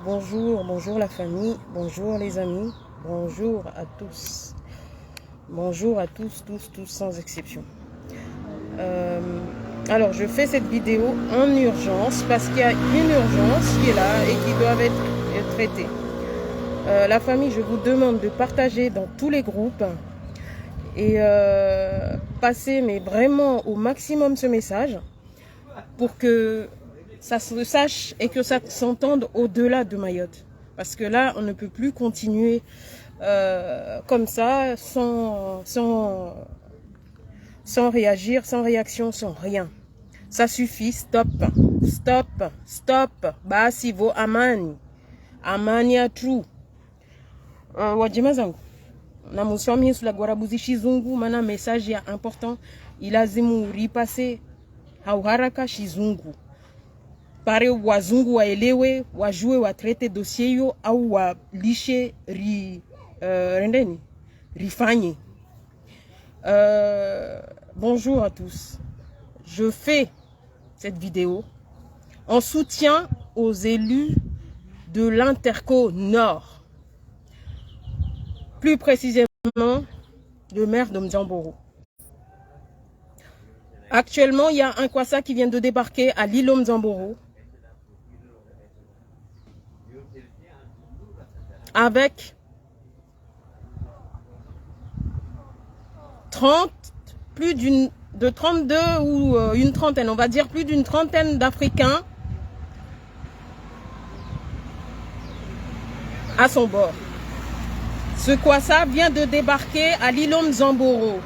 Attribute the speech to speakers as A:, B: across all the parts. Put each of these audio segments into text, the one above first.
A: Bonjour, bonjour la famille, bonjour les amis, bonjour à tous. Bonjour à tous, sans exception. Alors, je fais cette vidéo en urgence parce qu'il y a une urgence qui est là et qui doit être traitée. La famille, je vous demande de partager dans tous les groupes et passer mais vraiment au maximum ce message pour que ça se sache et que ça s'entende au-delà de Mayotte. Parce que là, on ne peut plus continuer comme ça, sans réagir, sans réaction, sans rien. Ça suffit, stop, stop, stop. Basi vo amani. Amani ya true. Wajima zangu. Na muswami sula gwarabuzi shizungu, mana message ya important. Ilazimu ripase hauharaka shizungu. Pare wazungu waelewe, wajue watrete dossier yo au walishe rifanye. Bonjour à tous. Je fais cette vidéo en soutien aux élus de l'Interco Nord. Plus précisément, le maire de Mzamboro. Actuellement, il y a un Kwassa qui vient de débarquer à l'îlot Mzamboro avec 32 ou une trentaine, on va dire plus d'une trentaine d'Africains à son bord. Ce Kwassa vient de débarquer à l'îlot Mzamboro.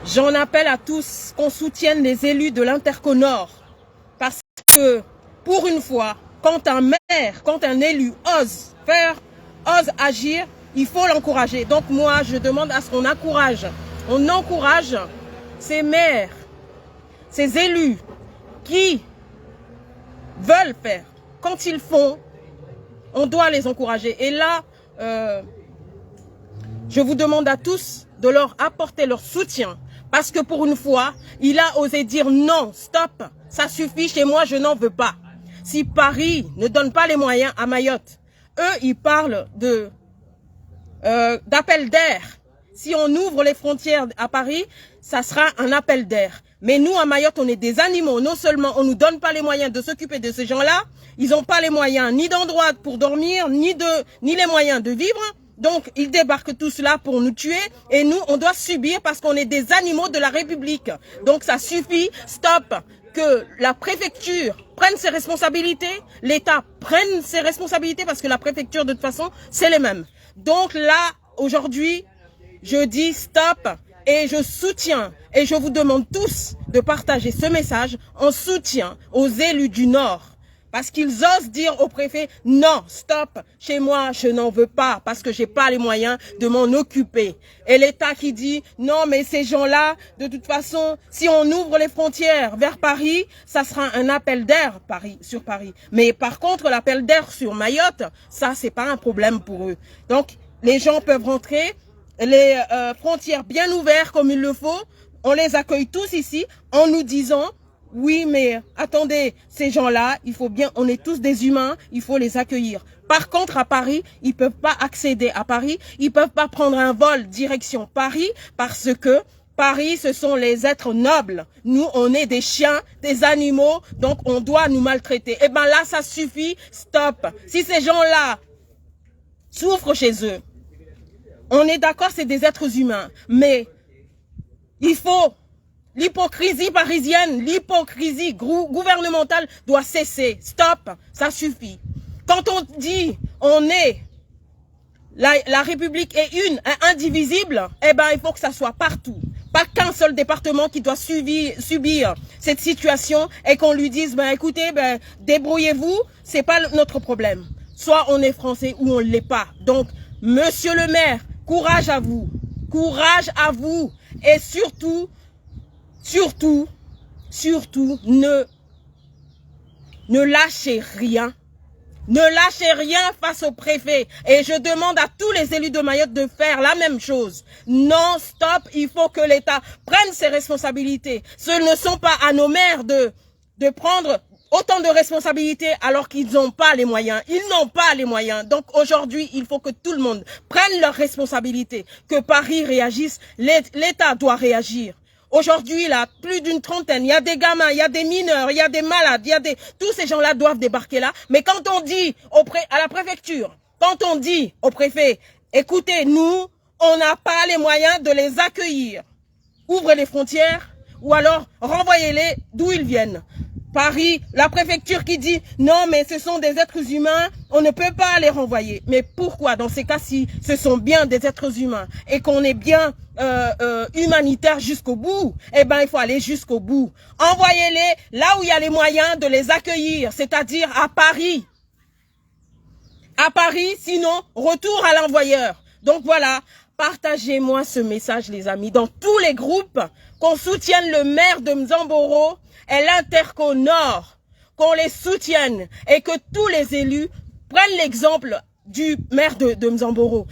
A: J'en appelle à tous qu'on soutienne les élus de l'Interco Nord. Parce que, pour une fois, quand un maire, quand un élu ose agir, il faut l'encourager. Donc moi, je demande à ce qu'on encourage. On encourage ces maires, ces élus qui veulent faire. Quand ils font, on doit les encourager. Et là, je vous demande à tous de leur apporter leur soutien. Parce que pour une fois, il a osé dire non, stop, ça suffit, chez moi, je n'en veux pas. Si Paris ne donne pas les moyens à Mayotte, eux, ils parlent d'appel d'air. Si on ouvre les frontières à Paris, ça sera un appel d'air. Mais nous, à Mayotte, on est des animaux. Non seulement on ne nous donne pas les moyens de s'occuper de ces gens-là, ils n'ont pas les moyens ni d'endroit pour dormir, ni les moyens de vivre. Donc, ils débarquent tous là pour nous tuer et nous, on doit subir parce qu'on est des animaux de la République. Donc, ça suffit, stop, que la préfecture prenne ses responsabilités, l'État prenne ses responsabilités parce que la préfecture, de toute façon, c'est les mêmes. Donc là, aujourd'hui, je dis stop et je soutiens et je vous demande tous de partager ce message en soutien aux élus du Nord. Parce qu'ils osent dire au préfet, non, stop, chez moi, je n'en veux pas parce que j'ai pas les moyens de m'en occuper. Et l'État qui dit, non, mais ces gens-là, de toute façon, si on ouvre les frontières vers Paris, ça sera un appel d'air sur Paris. Mais par contre, l'appel d'air sur Mayotte, ça, c'est pas un problème pour eux. Donc, les gens peuvent rentrer, les frontières bien ouvertes comme il le faut, on les accueille tous ici en nous disant, oui, mais attendez, ces gens-là, il faut bien, on est tous des humains, il faut les accueillir. Par contre, à Paris, ils peuvent pas accéder à Paris, ils peuvent pas prendre un vol direction Paris parce que Paris, ce sont les êtres nobles. Nous, on est des chiens, des animaux, donc on doit nous maltraiter. Eh ben là, ça suffit, stop. Si ces gens-là souffrent chez eux, on est d'accord, c'est des êtres humains, mais il faut... L'hypocrisie parisienne, l'hypocrisie gouvernementale doit cesser. Stop, ça suffit. Quand on dit on est, la République est une, indivisible, eh ben il faut que ça soit partout. Pas qu'un seul département qui doit subir cette situation et qu'on lui dise, ben écoutez, ben débrouillez-vous, c'est pas notre problème. Soit on est français ou on l'est pas. Donc, monsieur le maire, courage à vous. Courage à vous. Et surtout, ne lâchez rien. Ne lâchez rien face au préfet. Et je demande à tous les élus de Mayotte de faire la même chose. Non, stop, il faut que l'État prenne ses responsabilités. Ce ne sont pas à nos maires de prendre autant de responsabilités alors qu'ils n'ont pas les moyens. Ils n'ont pas les moyens. Donc aujourd'hui, il faut que tout le monde prenne leurs responsabilités, que Paris réagisse, l'État doit réagir. Aujourd'hui, là, plus d'une trentaine, il y a des gamins, il y a des mineurs, il y a des malades, tous ces gens-là doivent débarquer là. Mais quand on dit à la préfecture, quand on dit au préfet, écoutez, nous, on n'a pas les moyens de les accueillir. Ouvrez les frontières ou alors renvoyez-les d'où ils viennent. Paris, la préfecture qui dit non mais ce sont des êtres humains, on ne peut pas les renvoyer. Mais pourquoi dans ces cas-ci ce sont bien des êtres humains et qu'on est bien humanitaire jusqu'au bout, eh ben il faut aller jusqu'au bout. Envoyez-les là où il y a les moyens de les accueillir, c'est-à-dire à Paris. À Paris, sinon retour à l'envoyeur. Donc voilà, partagez-moi ce message les amis, dans tous les groupes, qu'on soutienne le maire de Mzamboro et l'Interco Nord, qu'on les soutienne et que tous les élus prennent l'exemple du maire de Mzamboro.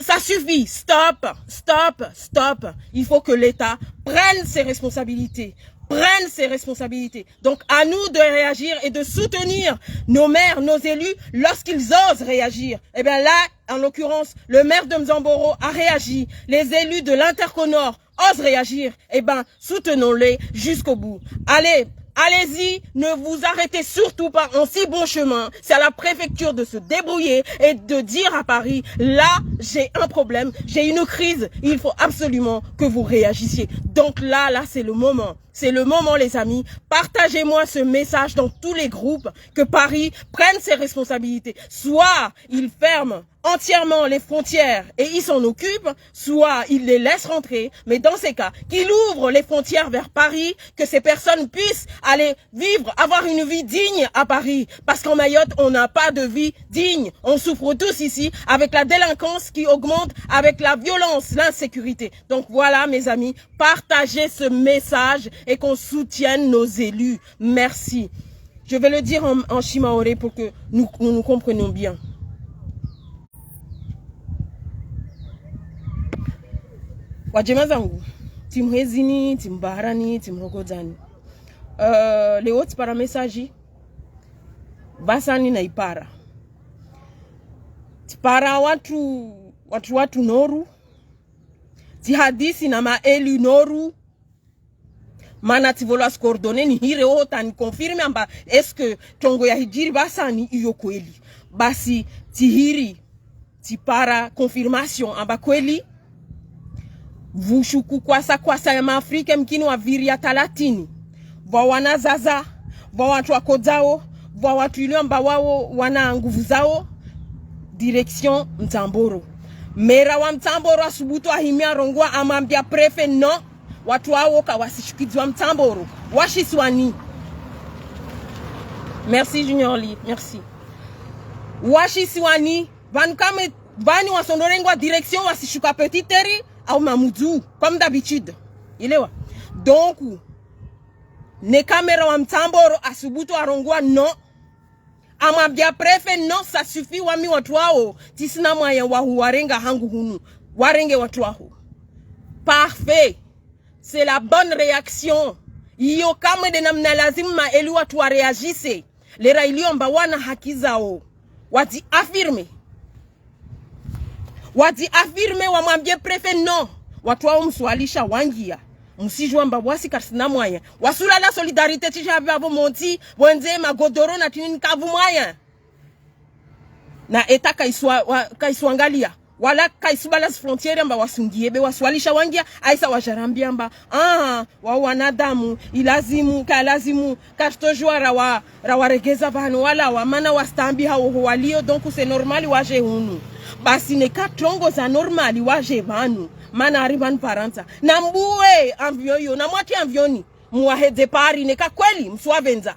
A: Ça suffit, stop, stop, stop. Il faut que l'État prenne ses responsabilités. Prennent ses responsabilités. Donc, à nous de réagir et de soutenir nos maires, nos élus, lorsqu'ils osent réagir. Et bien là, en l'occurrence, le maire de Mzamboro a réagi. Les élus de l'Interco Nord osent réagir. Et bien, soutenons-les jusqu'au bout. Allez, allez-y, ne vous arrêtez surtout pas en si bon chemin. C'est à la préfecture de se débrouiller et de dire à Paris, là, j'ai un problème, j'ai une crise, il faut absolument que vous réagissiez. Donc là, c'est le moment. C'est le moment, les amis. Partagez-moi ce message dans tous les groupes, que Paris prenne ses responsabilités. Soit il ferme entièrement les frontières et il s'en occupe, soit il les laisse rentrer, mais dans ces cas, qu'il ouvre les frontières vers Paris, que ces personnes puissent aller vivre, avoir une vie digne à Paris. Parce qu'en Mayotte, on n'a pas de vie digne. On souffre tous ici avec la délinquance qui augmente, avec la violence, l'insécurité. Donc voilà, mes amis, partagez ce message et qu'on soutienne nos élus. Merci. Je vais le dire en Shimaoré pour que nous comprenions bien. Wajema zangu, timhezini, timbarani, timrogodani. Leo tipara mesaji, basani na ipara. Tipara watu noru, tihadisi na maelu noru, mana tivola skordone ni hire ota ni confirme amba eske tongo ya hijiri basani iyo kweli. Basi tihiri, tipara confirmation amba kweli, vushuku kwasa ya maafrika mkini wa viria talatini. Vwa wanazaza, vwa watu wakodao, vwa watu iliomba wao wana nguvu zao, direction Mtamboro. Mera wa Mtamboro asubutu ahimia rongwa amambia prefe no, watu wao kawasishukizwa Mtamboro. Washiswani. Merci Junior Lee, merci. Washiswani, vani wasondorengwa direction wasishuka petit teri, au Mamoudou, comme d'habitude. Il est où? Donc, ne caméra wa Mtamboro asubutu arongwa non. Amabia prefe non, ça suffit wami watu wao. Tisina moyen wahu warenga hangu hunu. Warenge watu wao. Parfait. C'est la bonne réaction. Iyo kame de namna lazima elu watu wa reagisse. Lera iliomba wana haki zao. Wati affirme. Wati affirme wamwambie prefe no. Watu wao mswalisha wangia. Msijua mba wasi karsina mwaya. Wasula la solidarite tisha vavo monti. Wenze magodoro na tinini kavu mwaya. Na eta kaiswangalia. Wala kaisubala frontiere mba wasungiebe. Waswalisha wangia. Aisa wajarambia mba. Wa wanadamu. Ilazimu. Kalazimu. Kashtojua rawaregeza vanu. Wala wamana wastambi hao walio. Donc c'est normal waje hunu. Basi neka trongo za normali waje vanu. Mana arrivan paranta. Na mbue anvioyo. Na mwati anvioni. Muaheze pari neka kweli msuavenza.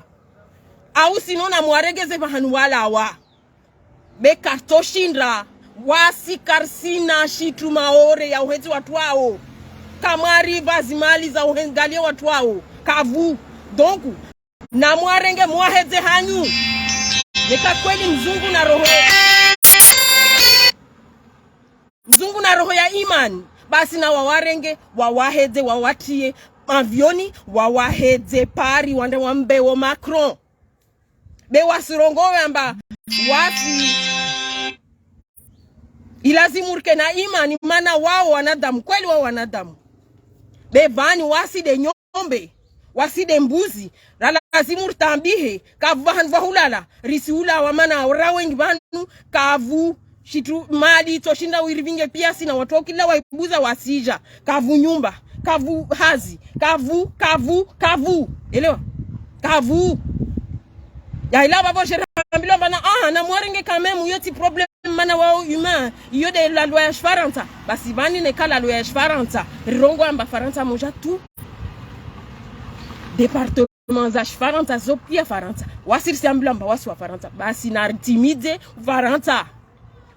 A: Au sino na muaregeze vahanu wala wa. Beka toshindra. Wasi karsina shitu maore ya uhezi watu wao. Kamari vazimali za uhengalia watu wao. Kavu. Donku. Na muarenge muaheze hanyu. Neka kweli mzungu na roho. Mzungu na roho ya imani. Basi na wawarenge, wawatie avioni, wawaheze pari wande wambewo Macron. Be wasirongo amba wasi ilazimurke na imani mana wao wanadamu kweli wao wanadamu. Be vani wasi de nyombe, wasi de mbuzi, lazimur tambihe kavahan vahulala risiula wa mana rawengi banu kavu shitu mali toshinda uirivinge pia sina watu kila waibuza wasija kavu nyumba kavu hazi kavu elewa kavu ya ila babo shirambilo bana na mwarenge quand même yoti problème mana wao humain yo de la loi Faransa basi bani ne kala loi Faransa rongo amba Faransa moja tu département za Faransa zopia Faransa wasir semblamba waswa Faransa basi na timide Faransa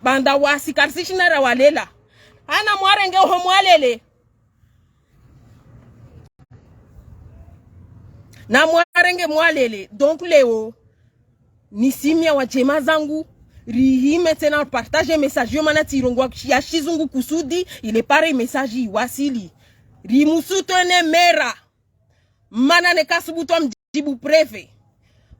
A: banda wasi karsishinara walela ana mwarenge ho mwalele na mwarenge mwalele donc leo ni simia wa jema zangu rihime tena partage message yo mana tirongwa ya shizungu kusudi ile pare message wasili rimusutone mera mana ne kasubutu mjibu prefe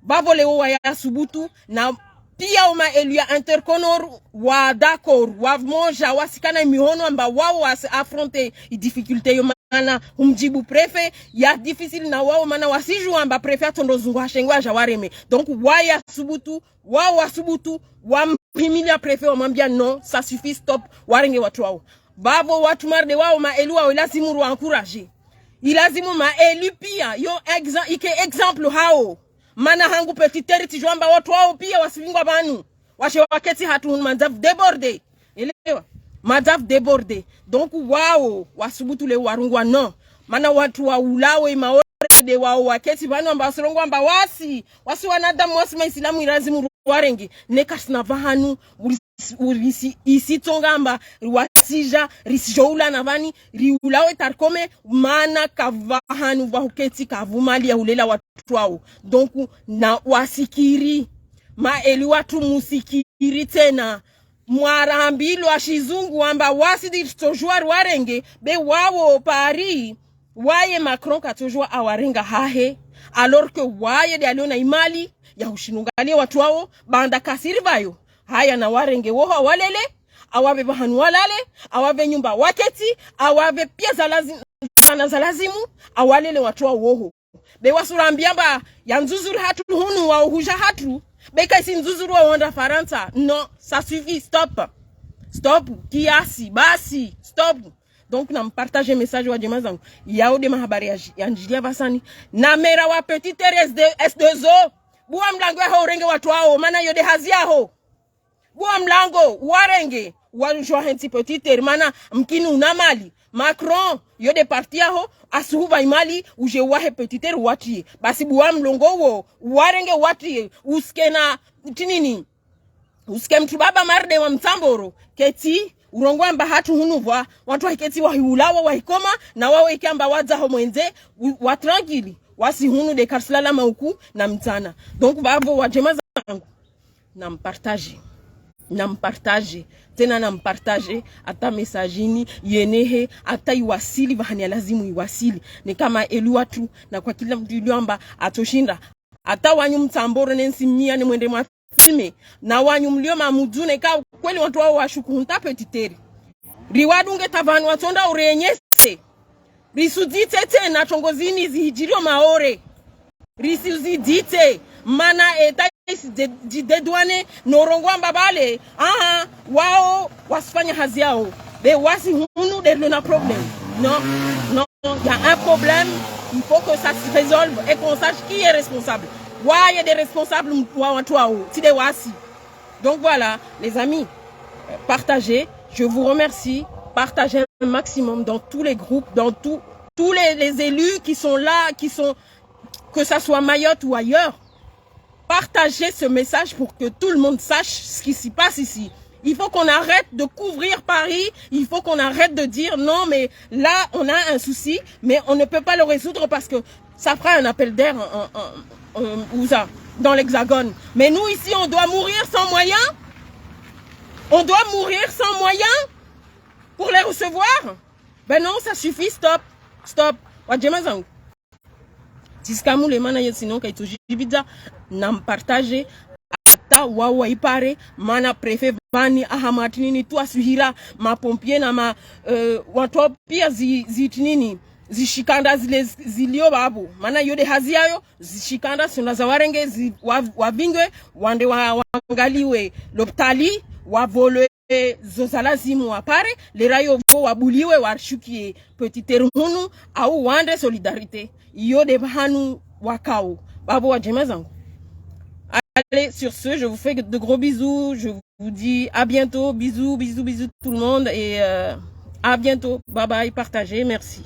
A: bavo leo wa ya subutu na pia uma eluya interconor wa d'accord wa monja wasikana mihono amba wao was affronter difficulté yo mana umjibu prefe ya difficile na wao mana wasiju amba prefe atondo zungwa shengwa jawareme donc waya subutu wao wasubutu wa mpimilia prefe wa mambia non ça suffit stop warenge watu wao bavo watu marde wao ma elu wao lazimu ru encourager ilazimu ma elu pia yo exemple hao mana hangu petit teriti jwamba watu wao pia wasivingwa banu washe waketi hatu madaf débordé elewa madaf débordé donc wao wasubutu le warungwa no mana watu wa ulawe maore de wao waketi banu amba wasurungwa amba wasi wanadamu wasi maislamu irazimu warengi nekasina vahanu urisi isitonga amba wasija risijoula na vani riulawe tarkome mana kavahanu vahuketi kavumali ya ulela watu wao donc na wasikiri ma eli watu musikiri tena mwarambilo ashizungu amba wasidi tojwar warenge be wao Paris waye Macron katojwa awarenga hahe alors que waye de aliona imali ya ushinungalia watu wao banda kasiri bayo haya na warenge woho walele awabe bahanu walale awabe nyumba waketi awabe pia za lazimu awalele watu wao woho be wasurambiamba ya nzuzuru hatu hunu wa uhuja hatu be kaisi nzuzuru wa wanda Faransa non ça suffit stop kiasi basi stop. Donc na partager message wa jema zangu yao de mahabari ya Njilia Vasani na mera wa petit S2O buwa mlango ho renge watu wao mana yode hazia ho buwa mlango warenge walujwa henti petit mana mkini unamali Macron yode partia ho asuhuba imali uje wahe petit watie basi buwa mlongo wo warenge watie uskena tinini uske mtu baba marde wa mtamboro keti urongwa mba hatu hunuvwa watu waketi wahiulawa wahikoma na wawe ikiamba wadza homwenze watrangili wasi hunu de karsilala mauku na mtana donc bavo wajema zangu nampartage tena nampartage ata mesajini yenehe ata iwasili vahani lazimu iwasili ni kama elu watu na kwa kila mtu iliamba atoshinda ata wanyu mtamboro nensi mia ni mwende mwa filme na wanyu mlio mamudune ka kweli watu wao washuku hunta petiteri riwadunge tavanu watonda urenyese risudite tena chongozini zihijirio maore risuzidite mana eta dedwane norongwa mbabale wao wasifanya hazi yao be wasi hunu de lona problème non il y a un problème il faut que ça se résolve et qu'on sache qui est responsable. Ouais, il y a des responsables donc voilà les amis, partagez, je vous remercie, partagez un maximum dans tous les groupes, dans tous les élus qui sont là, que ça soit Mayotte ou ailleurs, partagez ce message pour que tout le monde sache ce qui s'y passe ici. Il faut qu'on arrête de couvrir Paris, il faut qu'on arrête de dire non mais là on a un souci mais on ne peut pas le résoudre parce que ça fera un appel d'air dans l'Hexagone. Mais nous ici on doit mourir sans moyens. On doit mourir sans moyens pour les recevoir. Ben non, ça suffit, stop. Tiskamu le mana sinon kaito jibida nam partager ata wawa ipare mana prefe vani ahamatini tu asuhira ma pompier na ma watu pia zitinini zishikanda zilio babu mana yode haziayo zishikanda suna zawarenge wavingwe wande wangaliwe loptali wavole zozalazimu wapare lerayo vo wabuliwe warshukie petit terhunu au wande solidarité yode bahanu wakao babu wa jemazangu. Allez, sur ce, je vous fais de gros bisous. Je vous dis à bientôt. Bisous, bisous, bisous tout le monde. Et à bientôt. Bye bye. Partagez. Merci.